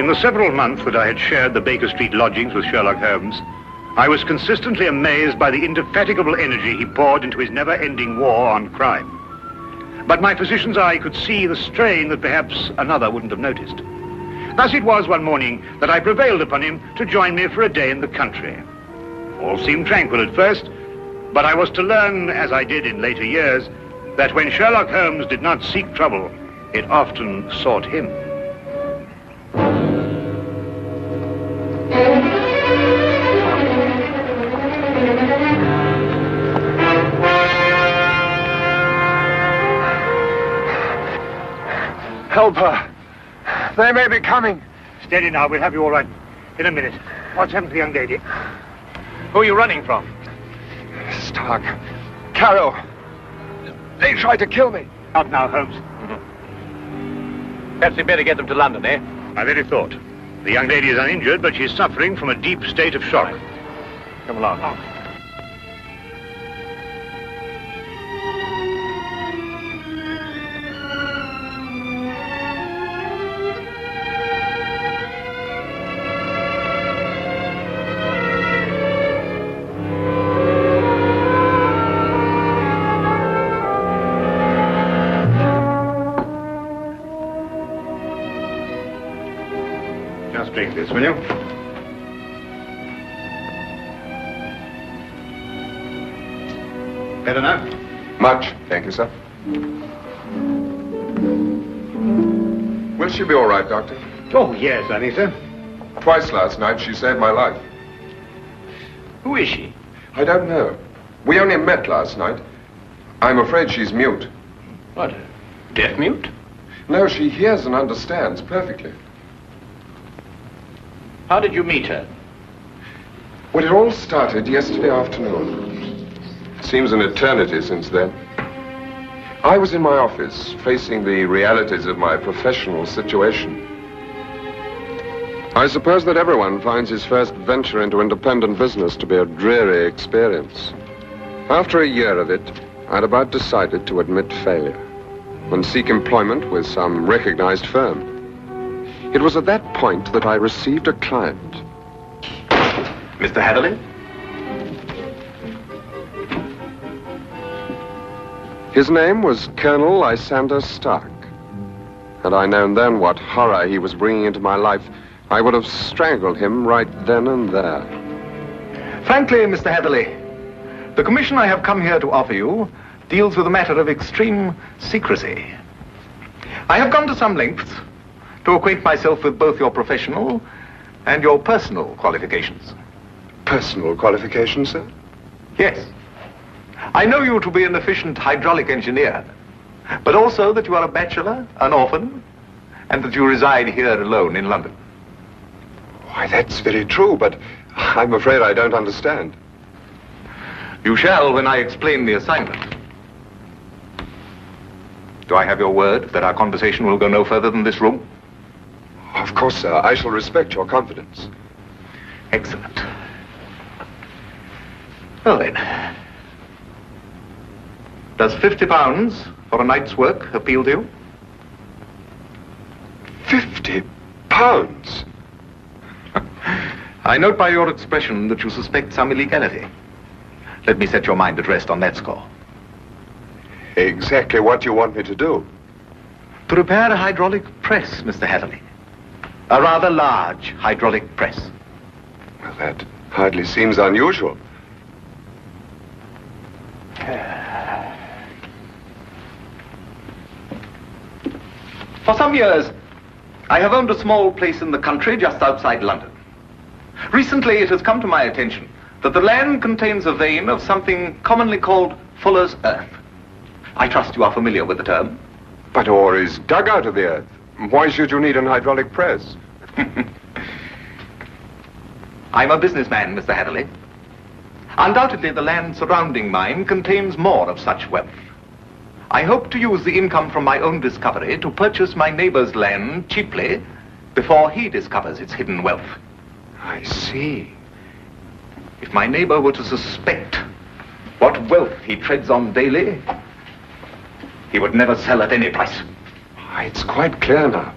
In the several months that I had shared the Baker Street lodgings with Sherlock Holmes, I was consistently amazed by the indefatigable energy he poured into his never-ending war on crime. But my physician's eye could see the strain that perhaps another wouldn't have noticed. Thus it was one morning that I prevailed upon him to join me for a day in the country. All seemed tranquil at first, but I was to learn, as I did in later years, that when Sherlock Holmes did not seek trouble, it often sought him. Help her. They may be coming. Steady now, we'll have you all right in a minute. What's happened to the young lady? Who are you running from? Stark. Carroll. They tried to kill me. Out now, Holmes. Perhaps we'd better get them to London, eh? I very thought. The young lady is uninjured, but she's suffering from a deep state of shock. Come along. Drink this, will you? Better now? Much, thank you, sir. Will she be all right, Doctor? Oh, yes, I think so. Twice last night she saved my life. Who is she? I don't know. We only met last night. I'm afraid she's mute. What, deaf mute? No, she hears and understands perfectly. How did you meet her? Well, it all started yesterday afternoon. Seems an eternity since then. I was in my office, facing the realities of my professional situation. I suppose that everyone finds his first venture into independent business to be a dreary experience. After a year of it, I'd about decided to admit failure and seek employment with some recognized firm. It was at that point that I received a client. Mr. Hatherley? His name was Colonel Lysander Stark. Had I known then what horror he was bringing into my life, I would have strangled him right then and there. Frankly, Mr. Hatherley, the commission I have come here to offer you deals with a matter of extreme secrecy. I have gone to some lengths to acquaint myself with both your professional and your personal qualifications. Personal qualifications, sir? Yes. I know you to be an efficient hydraulic engineer, but also that you are a bachelor, an orphan, and that you reside here alone in London. Why, that's very true, but I'm afraid I don't understand. You shall when I explain the assignment. Do I have your word that our conversation will go no further than this room? Of course, sir. I shall respect your confidence. Excellent. Well then, does £50 for a night's work appeal to you? £50? I note by your expression that you suspect some illegality. Let me set your mind at rest on that score. Exactly what you want me to do? To repair a hydraulic press, Mr. Hatherley. A rather large hydraulic press. Well, that hardly seems unusual. For some years, I have owned a small place in the country just outside London. Recently, it has come to my attention that the land contains a vein of something commonly called fuller's earth. I trust you are familiar with the term. But ore is dug out of the earth. Why should you need an hydraulic press? I'm a businessman, Mr. Hatherley. Undoubtedly, the land surrounding mine contains more of such wealth. I hope to use the income from my own discovery to purchase my neighbor's land cheaply before he discovers its hidden wealth. I see. If my neighbor were to suspect what wealth he treads on daily, he would never sell at any price. It's quite clear now.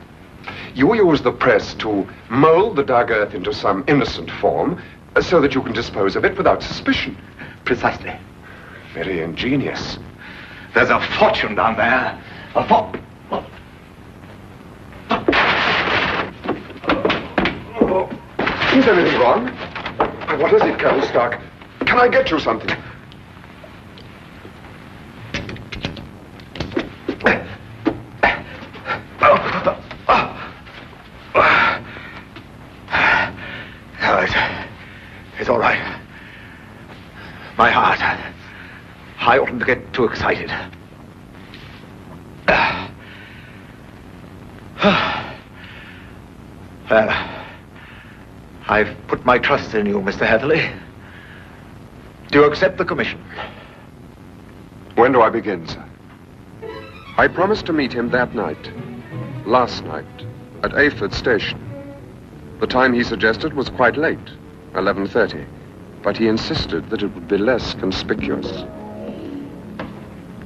You use the press to mold the dark earth into some innocent form so that you can dispose of it without suspicion. Precisely. Very ingenious. There's a fortune down there. Is anything wrong? What is it, Colonel Stark? Can I get you something? It's all right. My heart. I oughtn't to get too excited. Well, I've put my trust in you, Mr. Hatherley. Do you accept the commission? When do I begin, sir? I promised to meet him that night. Last night, at Ayford Station. The time he suggested was quite late, 11:30. But he insisted that it would be less conspicuous.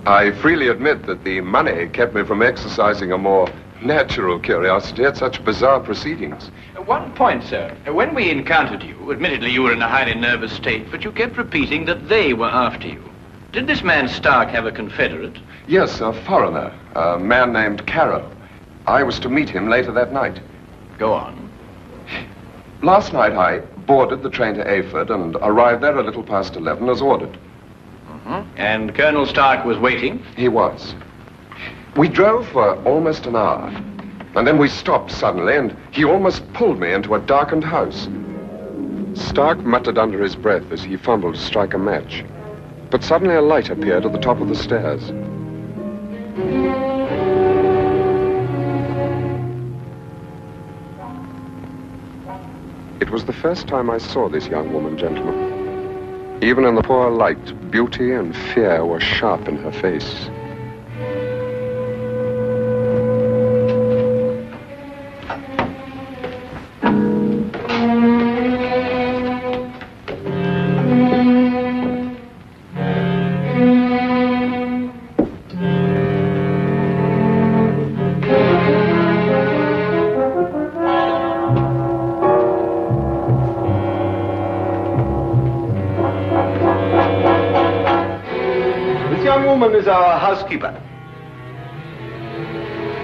I freely admit that the money kept me from exercising a more natural curiosity at such bizarre proceedings. One point, sir. When we encountered you, admittedly you were in a highly nervous state, but you kept repeating that they were after you. Did this man Stark have a confederate? Yes, a foreigner, a man named Carroll. I was to meet him later that night. Go on. Last night I boarded the train to Ayford and arrived there a little past 11 as ordered. And Colonel Stark was waiting? He was. We drove for almost an hour, and then we stopped suddenly, and he almost pulled me into a darkened house. Stark muttered under his breath as he fumbled to strike a match, but suddenly a light appeared at the top of the stairs. It was the first time I saw this young woman, gentlemen. Even in the poor light, beauty and fear were sharp in her face. Is our housekeeper.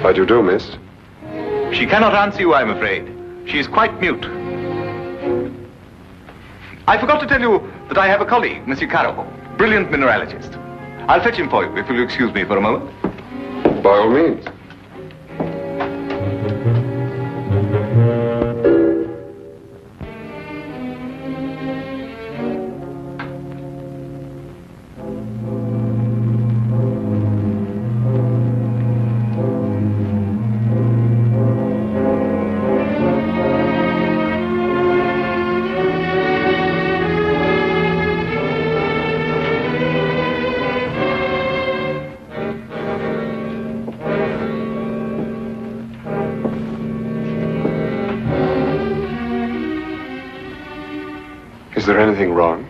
How do you do, miss? She cannot answer you, I'm afraid. She is quite mute. I forgot to tell you that I have a colleague, Monsieur Carroll, brilliant mineralogist. I'll fetch him for you, if you'll excuse me for a moment. By all means. Is there anything wrong?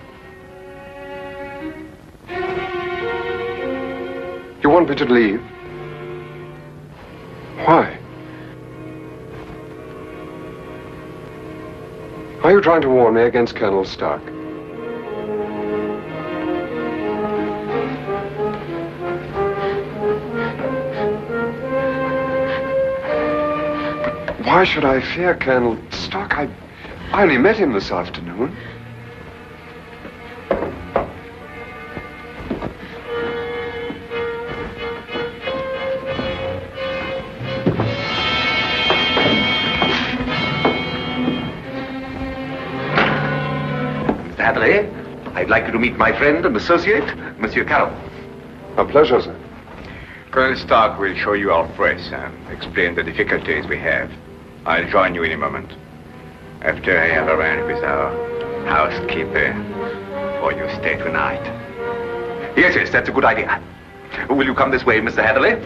You want me to leave? Why? Are you trying to warn me against Colonel Stark? Why should I fear Colonel Stark? I only met him this afternoon. Hatherley, I'd like you to meet my friend and associate, Monsieur Carroll. A pleasure, sir. Colonel Stark will show you our press and explain the difficulties we have. I'll join you in a moment, after I have arranged with our housekeeper for your stay tonight. Yes, that's a good idea. Will you come this way, Mr. Hatherley?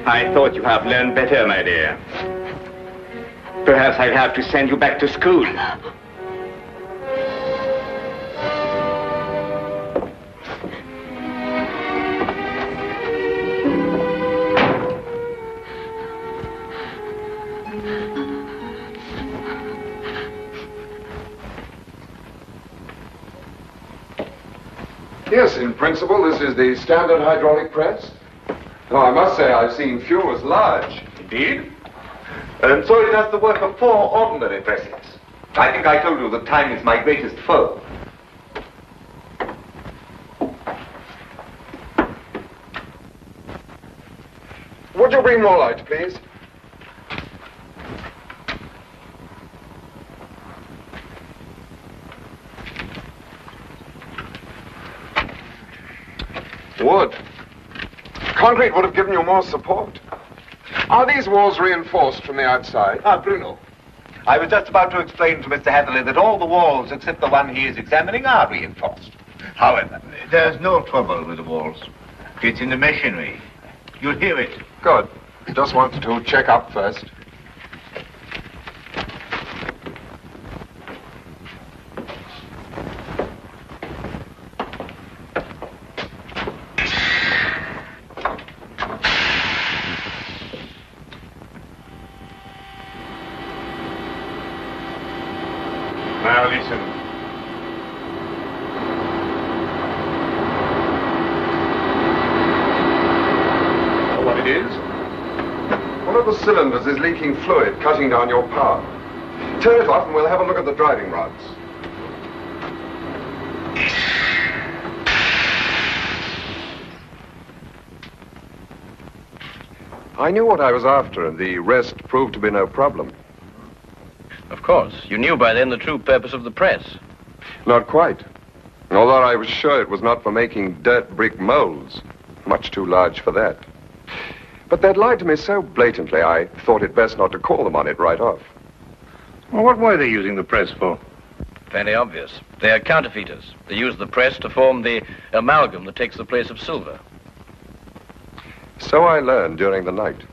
I thought you have learned better, my dear. Perhaps I'll have to send you back to school. Yes, in principle, this is the standard hydraulic press. Though I must say I've seen few as large. Indeed. And so it has the work of 4 ordinary presses. I think I told you that time is my greatest foe. Would you bring more light, please? Wood. Concrete would have given you more support. Are these walls reinforced from the outside? Bruno. I was just about to explain to Mr. Hatherley that all the walls except the one he is examining are reinforced. However, There's no trouble with the walls. It's in the machinery. You'll hear it. Good. Just wanted to check up first. Now listen. Know what it is? One of the cylinders is leaking fluid, cutting down your power. Turn it off and we'll have a look at the driving rods. I knew what I was after, and the rest proved to be no problem. Of course. You knew by then the true purpose of the press. Not quite. Although I was sure it was not for making dirt brick molds. Much too large for that. But they'd lied to me so blatantly, I thought it best not to call them on it right off. Well, what were they using the press for? Fairly obvious. They are counterfeiters. They use the press to form the amalgam that takes the place of silver. So I learned during the night.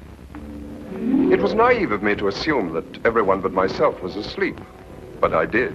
It was naive of me to assume that everyone but myself was asleep, but I did.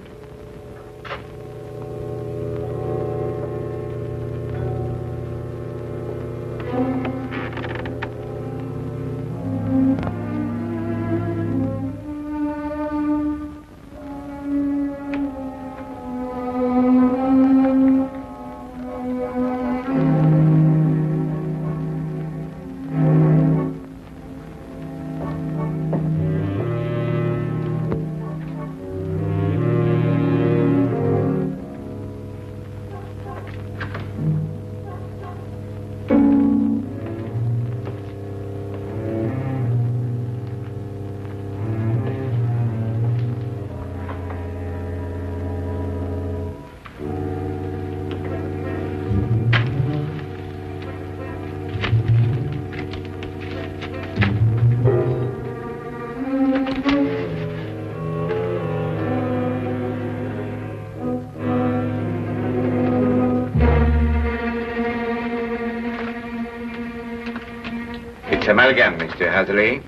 It's amalgam, Mr. Hatherley.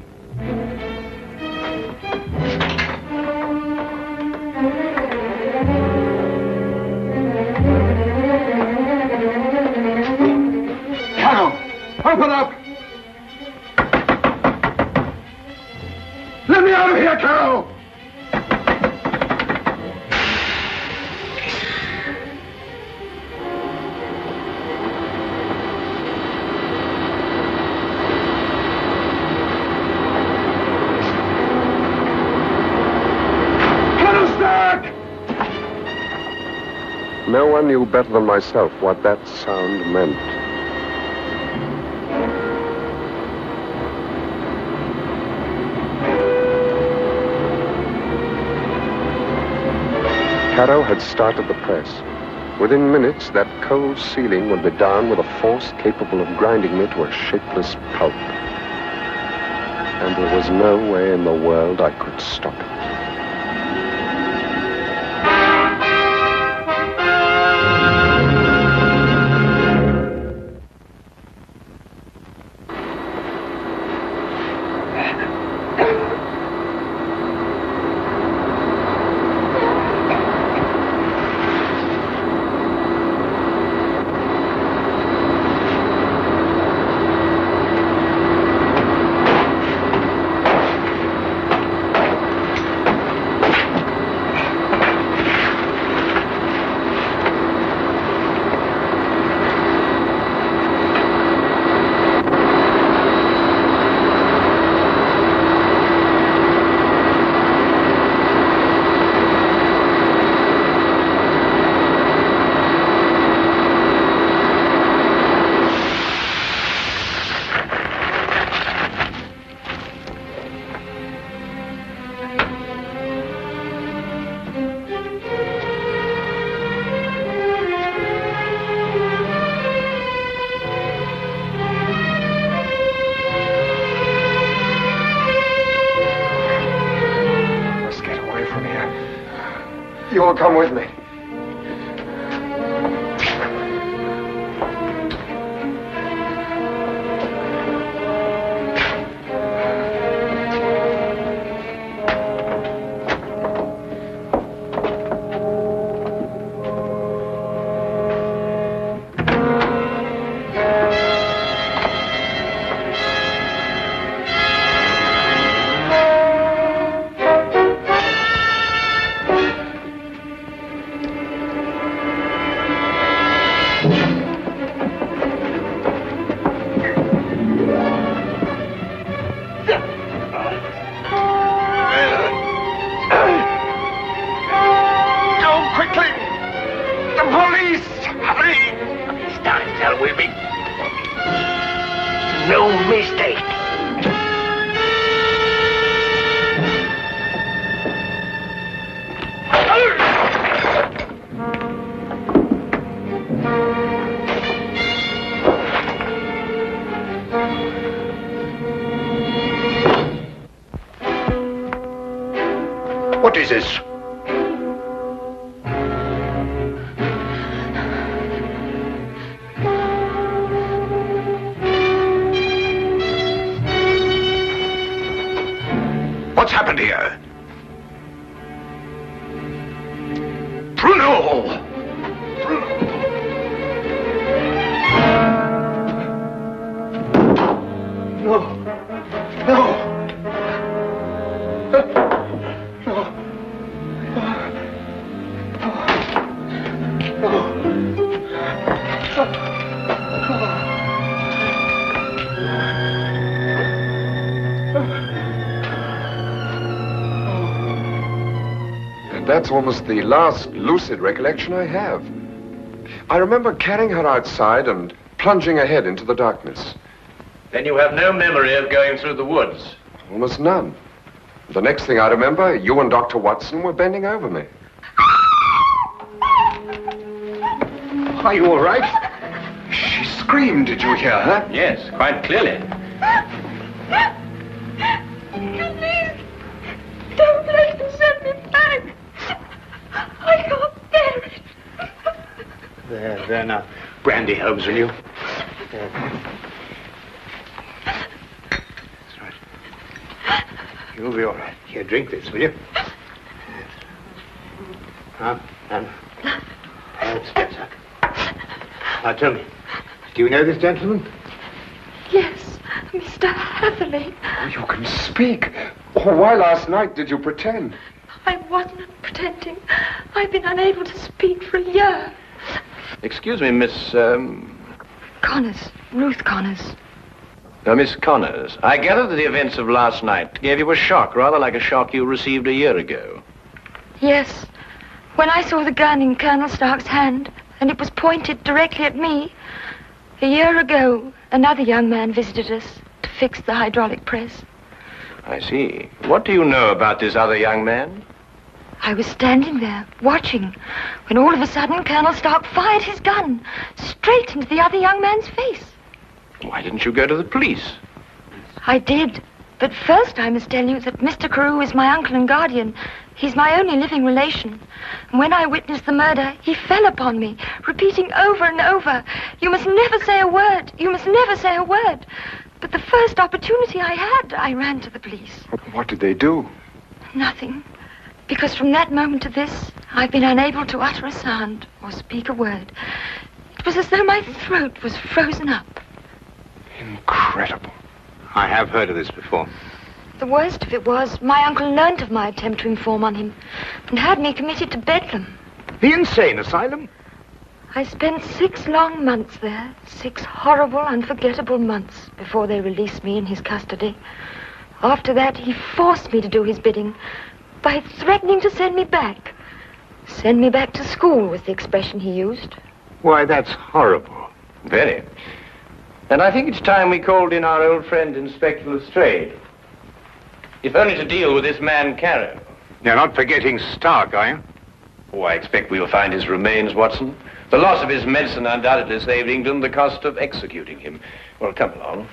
Carol, open up! Let me out of here, Carol! No one knew better than myself what that sound meant. Caro had started the press. Within minutes, that cold ceiling would be down with a force capable of grinding me to a shapeless pulp. And there was no way in the world I could stop it. will come with me. What is this? What's happened here? Bruno! That's almost the last lucid recollection I have. I remember carrying her outside and plunging ahead into the darkness. Then you have no memory of going through the woods? Almost none. The next thing I remember, you and Dr. Watson were bending over me. Are you all right? She screamed. Did you hear her? Yes, quite clearly. Please, don't let them send me back. I can't bear it. There now. Brandy, Holmes, will you? That's right. You'll be all right. Here, drink this, will you? Now, Spencer. Now, tell me, do you know this gentleman? Yes, Mr. Hatherley. Oh, you can speak. Oh, why last night did you pretend? I wasn't pretending. I've been unable to speak for a year. Excuse me, Miss, Connors. Ruth Connors. Miss Connors. I gather that the events of last night gave you a shock, rather like a shock you received a year ago. Yes. When I saw the gun in Colonel Stark's hand, and it was pointed directly at me, a year ago, another young man visited us to fix the hydraulic press. I see. What do you know about this other young man? I was standing there, watching, when all of a sudden Colonel Stark fired his gun straight into the other young man's face. Why didn't you go to the police? I did. But first I must tell you that Mr. Carew is my uncle and guardian. He's my only living relation. And when I witnessed the murder, he fell upon me, repeating over and over, "You must never say a word. You must never say a word." But the first opportunity I had, I ran to the police. What did they do? Nothing. Because from that moment to this, I've been unable to utter a sound or speak a word. It was as though my throat was frozen up. Incredible. I have heard of this before. The worst of it was, my uncle learnt of my attempt to inform on him and had me committed to Bedlam. The insane asylum? I spent 6 long months there, 6 horrible, unforgettable months before they released me in his custody. After that, he forced me to do his bidding by threatening to send me back. Send me back to school was the expression he used. Why, that's horrible. Very. And I think it's time we called in our old friend, Inspector Lestrade. If only to deal with this man, Carew. You're not forgetting Stark, are you? Oh, I expect we'll find his remains, Watson. The loss of his medicine undoubtedly saved England the cost of executing him. Well, come along.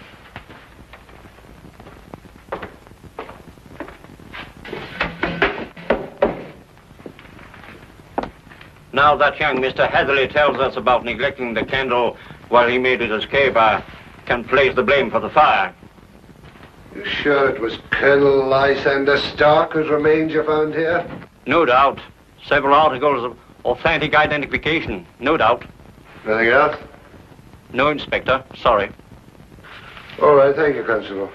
Now that young Mr. Hatherley tells us about neglecting the candle while he made his escape, I can place the blame for the fire. You sure it was Colonel Lysander Stark whose remains you found here? No doubt. Several articles of authentic identification, no doubt. Anything else? No, Inspector. Sorry. All right, thank you, Constable.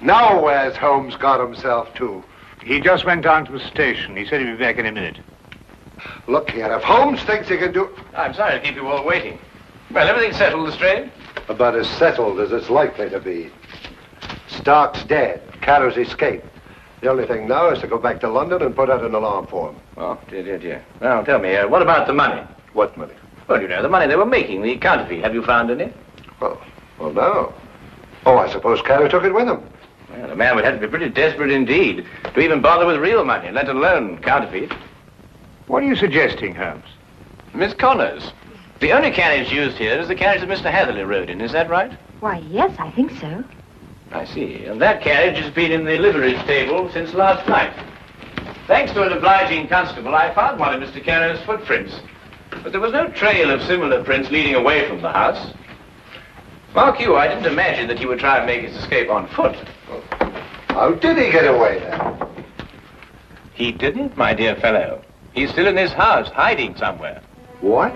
Now where's Holmes got himself to? He just went down to the station. He said he'd be back in a minute. Look here, if Holmes thinks he can do... I'm sorry to keep you all waiting. Well, everything's settled, Lestrade? About as settled as it's likely to be. Stark's dead. Carter's escaped. The only thing now is to go back to London and put out an alarm for him. Oh, dear. Well, tell me, what about the money? What money? Well, you know, the money they were making, the counterfeit. Have you found any? Well, no. Oh, I suppose Carter took it with him. Well, the man would have to be pretty desperate indeed to even bother with real money, let alone counterfeit. What are you suggesting, Holmes? Miss Connors, the only carriage used here is the carriage that Mr. Hatherley rode in. Is that right? Why, yes, I think so. I see. And that carriage has been in the livery stable since last night. Thanks to an obliging constable, I found one of Mr. Carrer's footprints. But there was no trail of similar prints leading away from the house. Mark you, I didn't imagine that he would try and make his escape on foot. How did he get away then? He didn't, my dear fellow. He's still in this house, hiding somewhere. What?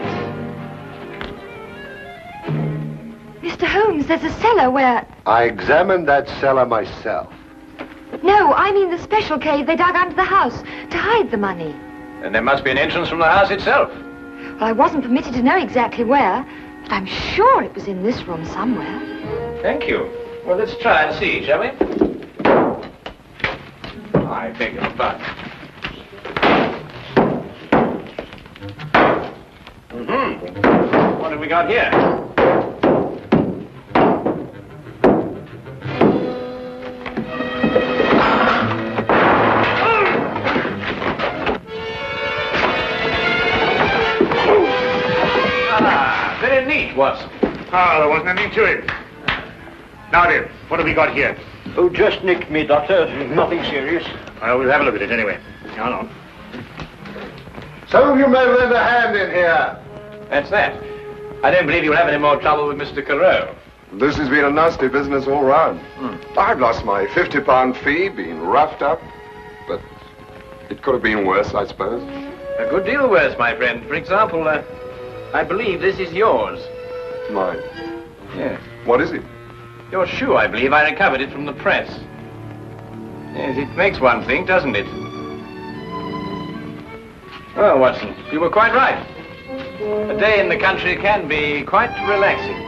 Mr. Holmes, there's a cellar where... I examined that cellar myself. No, I mean the special cave they dug under the house to hide the money. And there must be an entrance from the house itself. Well, I wasn't permitted to know exactly where, but I'm sure it was in this room somewhere. Thank you. Well, let's try and see, shall we? I beg your pardon. What have we got here? Very neat, Watson. Oh, there wasn't anything to it. Now then, what have we got here? Oh, just nicked me, Doctor. Nothing serious. Well, we'll have a look at it anyway. Hold on. Some of you may lend a hand in here. That's that. I don't believe you'll have any more trouble with Mr. Carew. This has been a nasty business all round. I've lost my £50 fee, been roughed up, but it could have been worse, I suppose. A good deal worse, my friend. For example, I believe this is yours. Mine. Yes. What is it? Your shoe, I believe. I recovered it from the press. Yes, it makes one think, doesn't it? Well, Watson, you were quite right. A day in the country can be quite relaxing.